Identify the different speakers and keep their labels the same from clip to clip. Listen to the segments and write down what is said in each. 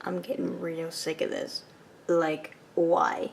Speaker 1: I'm getting real sick of this. Like, why?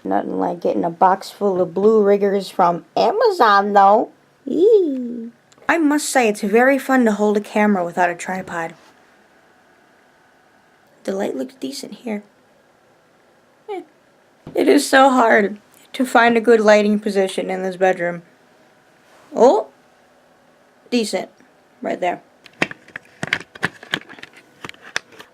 Speaker 1: Nothing like getting a box full of blue riggers from Amazon, though. Eee. I must say, it's very fun to hold a camera without a tripod. The light looks decent here. It is so hard to find a good lighting position in this bedroom. Oh, decent. Right there.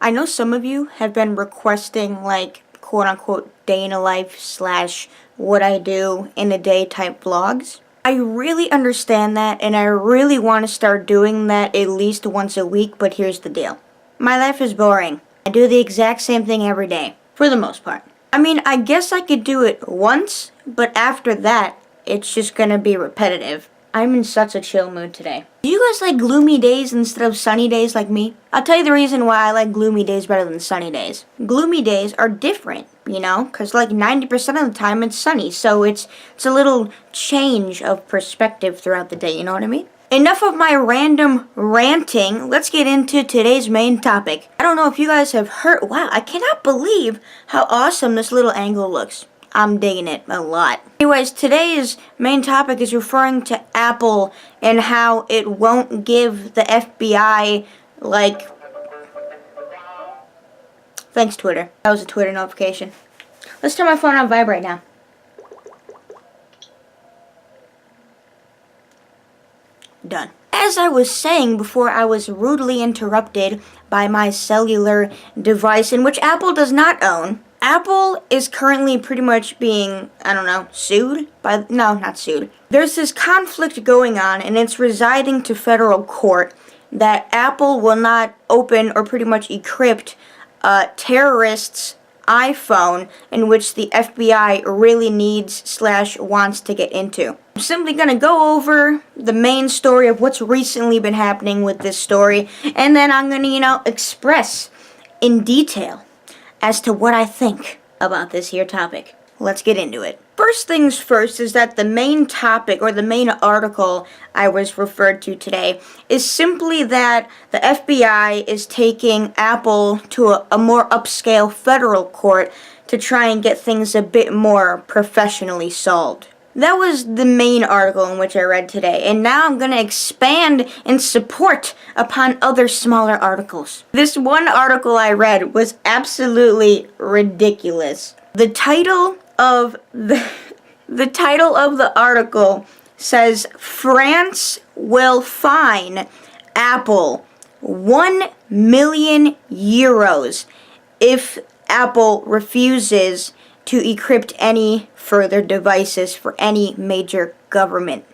Speaker 1: I know some of you have been requesting, like, quote-unquote day in a life / what I do in a day type vlogs. I really understand that, and I really want to start doing that at least once a week, but here's the deal. My life is boring. I do the exact same thing every day, for the most part. I mean, I guess I could do it once, but after that, it's just gonna be repetitive. I'm in such a chill mood today. Do you guys like gloomy days instead of sunny days like me? I'll tell you the reason why I like gloomy days better than sunny days. Gloomy days are different, you know, because like 90% of the time it's sunny, so it's a little change of perspective throughout the day, you know what I mean? Enough of my random ranting, let's get into today's main topic. I don't know if you guys have heard, wow, I cannot believe how awesome this little angle looks. I'm digging it a lot. Anyways, today's main topic is referring to Apple and how it won't give the FBI, like... Thanks, Twitter. That was a Twitter notification. Let's turn my phone on vibrate now. Done. As I was saying before I was rudely interrupted by my cellular device, in which Apple does not own, Apple is currently pretty much being, I don't know, sued? No, not sued. There's this conflict going on, and it's residing to federal court that Apple will not open or pretty much encrypt terrorists' iPhone, in which the FBI really needs / wants to get into. I'm simply going to go over the main story of what's recently been happening with this story, and then I'm going to, you know, express in detail as to what I think about this here topic. Let's get into it. First things first is that the main topic, or the main article I was referred to today, is simply that the FBI is taking Apple to a more upscale federal court to try and get things a bit more professionally solved. That was the main article in which I read today, and now I'm going to expand in support upon other smaller articles. This one article I read was absolutely ridiculous. The title of the article says, France will fine Apple 1 million euros if Apple refuses to encrypt any further devices for any major government.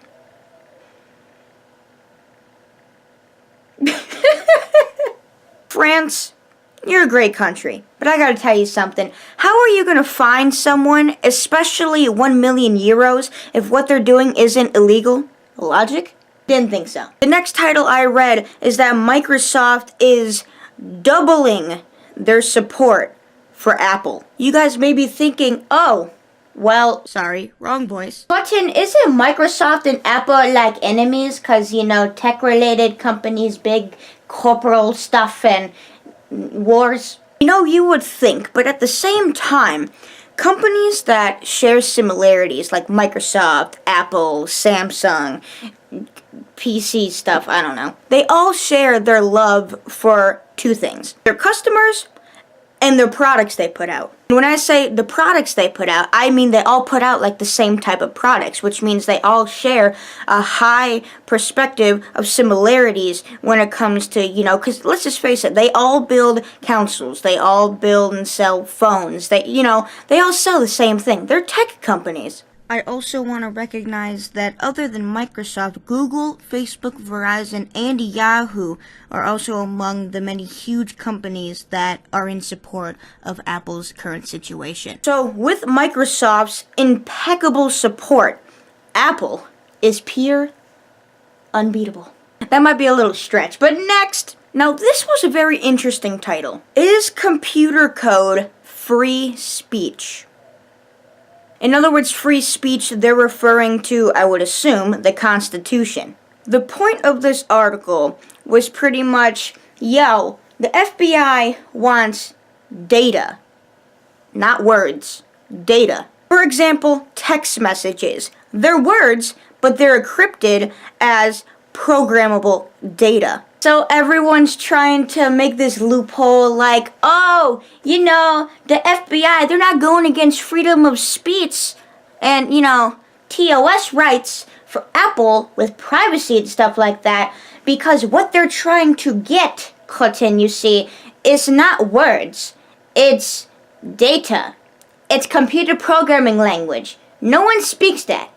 Speaker 1: France, you're a great country, but I gotta tell you something. How are you gonna fine someone, especially 1 million euros, if what they're doing isn't illegal? Logic? Didn't think so. The next title I read is that Microsoft is doubling their support for Apple. You guys may be thinking, oh, well, sorry, wrong voice. Button, isn't Microsoft and Apple like enemies? Cause, you know, tech-related companies, big corporal stuff and wars. You know, you would think, but at the same time, companies that share similarities like Microsoft, Apple, Samsung, PC stuff, I don't know. They all share their love for two things. Their customers and their products they put out. When I say the products they put out, I mean they all put out like the same type of products, which means they all share a high perspective of similarities when it comes to, you know, because let's just face it, they all build consoles, they all build and sell phones, they, you know, they all sell the same thing. They're tech companies. I also want to recognize that other than Microsoft, Google, Facebook, Verizon, and Yahoo are also among the many huge companies that are in support of Apple's current situation. So, with Microsoft's impeccable support, Apple is pure unbeatable. That might be a little stretch, but next, Now, this was a very interesting title. Is computer code free speech? In other words, free speech, they're referring to, I would assume, the Constitution. The point of this article was pretty much, yo, the FBI wants data. Not words. Data. For example, text messages. They're words, but they're encrypted as programmable data. So everyone's trying to make this loophole like, oh, you know, the FBI, they're not going against freedom of speech and, you know, TOS rights for Apple with privacy and stuff like that, because what they're trying to get, Clinton, you see, is not words. It's data. It's computer programming language. No one speaks that,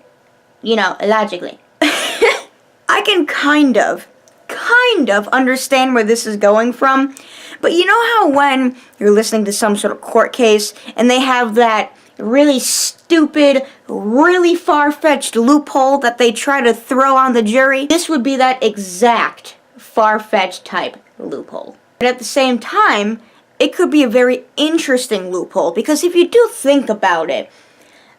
Speaker 1: you know, logically. I can kind of understand where this is going from, but you know how when you're listening to some sort of court case and they have that really stupid, really far-fetched loophole that they try to throw on the jury? This would be that exact far-fetched type loophole. But at the same time, it could be a very interesting loophole, because if you do think about it,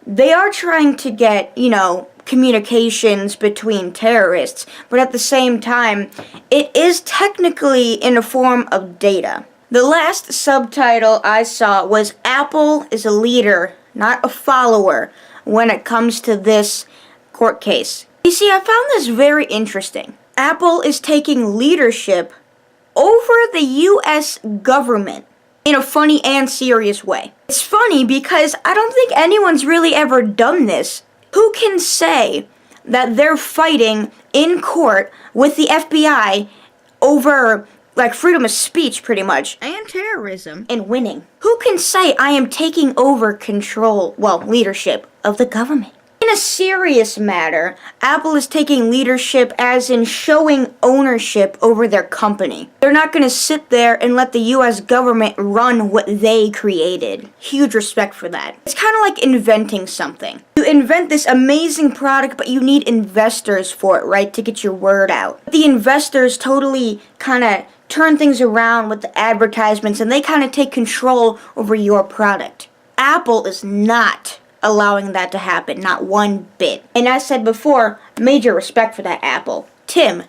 Speaker 1: they are trying to get, you know, communications between terrorists, but at the same time, it is technically in a form of data. The last subtitle I saw was Apple is a leader, not a follower, when it comes to this court case. You see, I found this very interesting. Apple is taking leadership over the U.S. government in a funny and serious way. It's funny because I don't think anyone's really ever done this. Who can say that they're fighting in court with the FBI over, like, freedom of speech, pretty much, and terrorism, and winning? Who can say I am taking over control, well, leadership of the government? In a serious matter, Apple is taking leadership as in showing ownership over their company. They're not going to sit there and let the U.S. government run what they created. Huge respect for that. It's kind of like inventing something. You invent this amazing product, but you need investors for it, right, to get your word out. The investors totally kind of turn things around with the advertisements, and they kind of take control over your product. Apple is not allowing that to happen, not one bit. And as said before, major respect for that, Apple. Tim,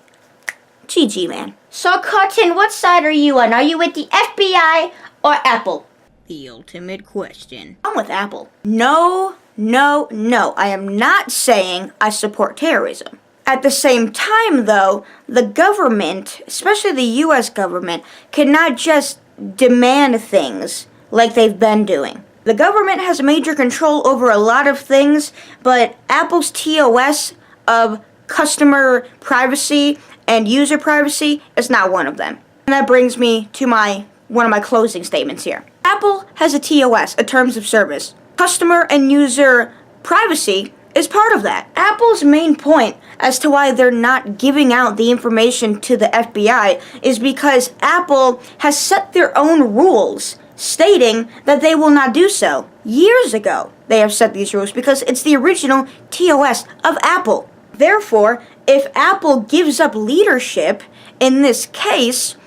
Speaker 1: GG, man. So, Cotton, what side are you on? Are you with the FBI or Apple? The ultimate question. I'm with Apple. No, I am not saying I support terrorism. At the same time, though, the government, especially the U.S. government, cannot just demand things like they've been doing. The government has major control over a lot of things, but Apple's TOS of customer privacy and user privacy is not one of them. And that brings me to one of my closing statements here. Apple has a TOS, a terms of service. Customer and user privacy is part of that. Apple's main point as to why they're not giving out the information to the FBI is because Apple has set their own rules stating that they will not do so. Years ago, they have set these rules because it's the original TOS of Apple. Therefore, if Apple gives up leadership in this case,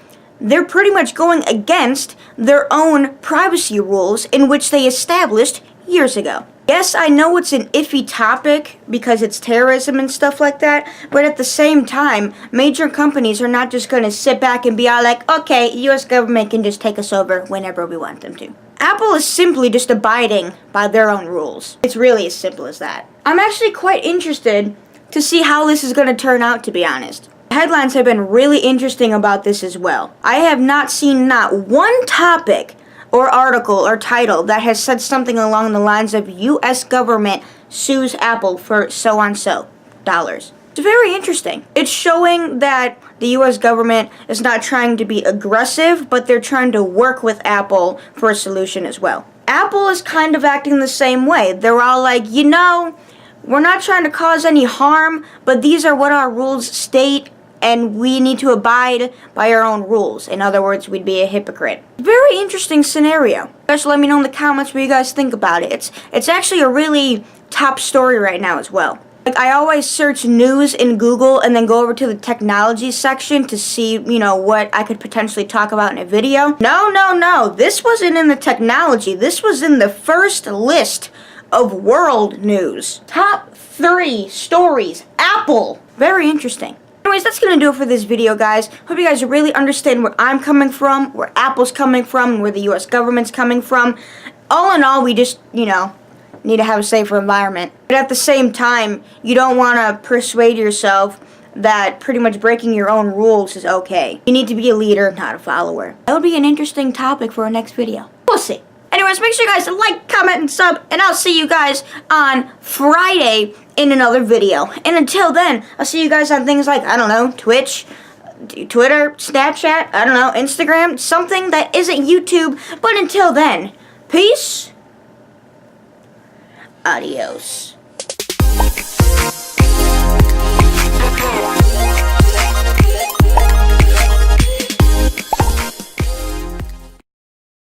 Speaker 1: they're pretty much going against their own privacy rules in which they established years ago. Yes, I know it's an iffy topic because it's terrorism and stuff like that, but at the same time, major companies are not just going to sit back and be all like, okay, US government can just take us over whenever we want them to. Apple is simply just abiding by their own rules. It's really as simple as that. I'm actually quite interested to see how this is going to turn out, to be honest. The headlines have been really interesting about this as well. I have not seen not one topic or article or title that has said something along the lines of U.S. government sues Apple for so-and-so dollars. It's very interesting. It's showing that the U.S. government is not trying to be aggressive, but they're trying to work with Apple for a solution as well. Apple is kind of acting the same way. They're all like, you know, we're not trying to cause any harm, but these are what our rules state, and we need to abide by our own rules. In other words, we'd be a hypocrite. Very interesting scenario. Guys, let me know in the comments what you guys think about it. It's actually a really top story right now as well. Like, I always search news in Google and then go over to the technology section to see, what I could potentially talk about in a video. No. This wasn't in the technology. This was in the first list of world news. Top 3 stories. Apple. Very interesting. Anyways, that's going to do it for this video, guys. Hope you guys really understand where I'm coming from, where Apple's coming from, and where the U.S. government's coming from. All in all, we just, need to have a safer environment. But at the same time, you don't want to persuade yourself that pretty much breaking your own rules is okay. You need to be a leader, not a follower. That would be an interesting topic for our next video. We'll see. Anyways, make sure you guys like, comment, and sub, and I'll see you guys on Friday in another video. And until then, I'll see you guys on things like, I don't know, Twitch, Twitter, Snapchat, I don't know, Instagram, something that isn't YouTube. But until then, peace. Adios.